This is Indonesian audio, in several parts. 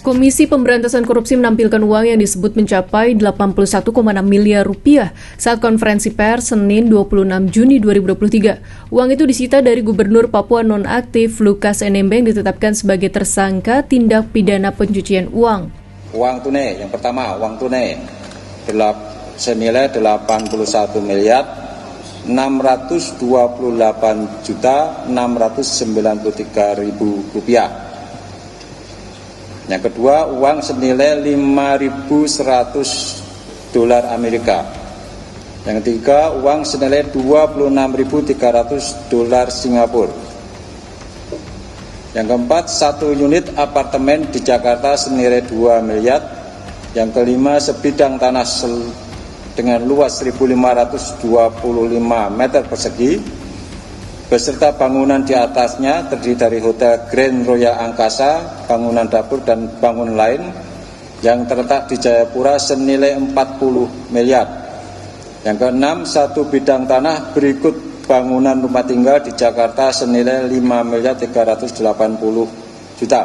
Komisi Pemberantasan Korupsi menampilkan uang yang disebut mencapai 81,6 miliar rupiah saat konferensi pers Senin 26 Juni 2023. Uang itu disita dari Gubernur Papua nonaktif Lukas NMB yang ditetapkan sebagai tersangka tindak pidana pencucian uang. Uang tunai, yang pertama uang tunai senilai 81 miliar 628 juta 693 ribu rupiah. Yang kedua, uang senilai 5.100 dolar Amerika. Yang ketiga, uang senilai 26.300 dolar Singapura. Yang keempat, 1 unit apartemen di Jakarta senilai 2 miliar. Yang kelima, sebidang tanah dengan luas 1.525 meter persegi beserta bangunan di atasnya terdiri dari Hotel Grand Royal Angkasa, bangunan dapur dan bangunan lain yang terletak di Jayapura senilai 40 miliar. Yang keenam, 1 bidang tanah berikut bangunan rumah tinggal di Jakarta senilai 5 miliar 380 juta.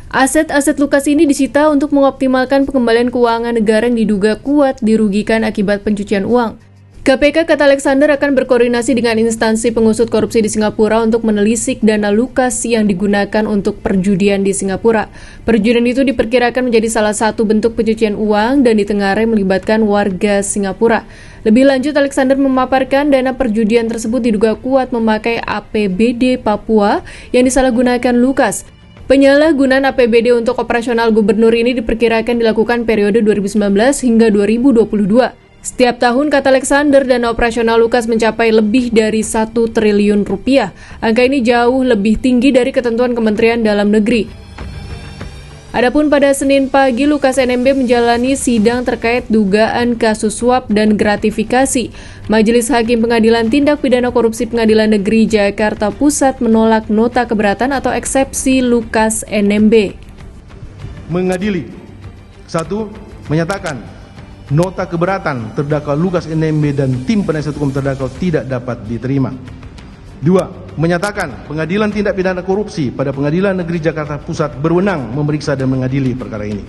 Aset-aset Lukas ini disita untuk mengoptimalkan pengembalian keuangan negara yang diduga kuat dirugikan akibat pencucian uang. KPK, kata Alexander, akan berkoordinasi dengan instansi pengusut korupsi di Singapura untuk menelisik dana Lukas yang digunakan untuk perjudian di Singapura. Perjudian itu diperkirakan menjadi salah satu bentuk pencucian uang dan ditengarai melibatkan warga Singapura. Lebih lanjut, Alexander memaparkan dana perjudian tersebut diduga kuat memakai APBD Papua yang disalahgunakan Lukas. Penyalahgunaan APBD untuk operasional gubernur ini diperkirakan dilakukan periode 2019 hingga 2022. Setiap tahun, kata Alexander, dana operasional Lukas mencapai lebih dari 1 triliun rupiah. Angka ini jauh lebih tinggi dari ketentuan Kementerian Dalam Negeri. Adapun pada Senin pagi, Lukas NMB menjalani sidang terkait dugaan kasus suap dan gratifikasi. Majelis Hakim Pengadilan Tindak Pidana Korupsi Pengadilan Negeri Jakarta Pusat menolak nota keberatan atau eksepsi Lukas NMB. Mengadili. 1. Menyatakan nota keberatan terdakwa Lukas NMB dan tim penasihat hukum terdakwa tidak dapat diterima. 2. Menyatakan Pengadilan Tindak Pidana Korupsi pada Pengadilan Negeri Jakarta Pusat berwenang memeriksa dan mengadili perkara ini.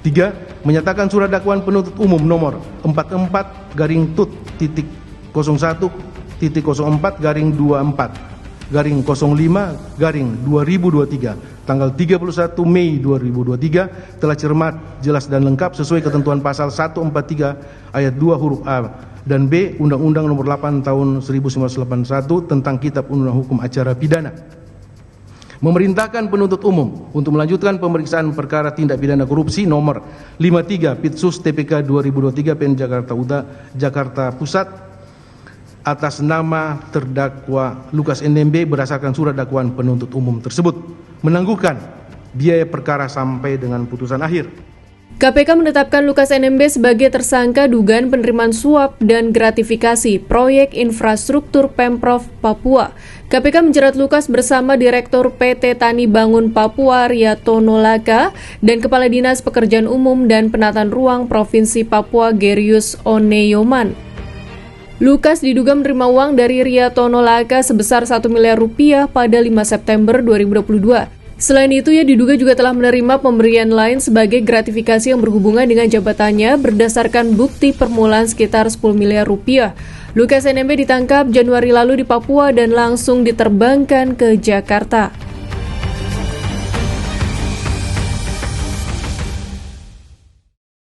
3. Menyatakan surat dakwaan penuntut umum nomor 44-Tut-01-24-24-05-2023 tanggal 31 Mei 2023 telah cermat, jelas dan lengkap sesuai ketentuan pasal 143 ayat 2 huruf A dan B Undang-Undang Nomor 8 Tahun 1981 tentang Kitab Undang-Undang Hukum Acara Pidana. Memerintahkan penuntut umum untuk melanjutkan pemeriksaan perkara tindak pidana korupsi nomor 53 Pitsus TPK 2023 PN Jakarta Pusat atas nama terdakwa Lukas NMB berdasarkan surat dakwaan penuntut umum tersebut, menangguhkan biaya perkara sampai dengan putusan akhir. KPK menetapkan Lukas NMB sebagai tersangka dugaan penerimaan suap dan gratifikasi proyek infrastruktur Pemprov Papua. KPK menjerat Lukas bersama Direktur PT Tani Bangun Papua Riyatono Laka dan Kepala Dinas Pekerjaan Umum dan Penataan Ruang Provinsi Papua Gerius Oneyoman. Lukas diduga menerima uang dari Riyatono Laka sebesar 1 miliar rupiah pada 5 September 2022. Selain itu, ia diduga juga telah menerima pemberian lain sebagai gratifikasi yang berhubungan dengan jabatannya berdasarkan bukti permulaan sekitar 10 miliar rupiah. Lukas NMB ditangkap Januari lalu di Papua dan langsung diterbangkan ke Jakarta.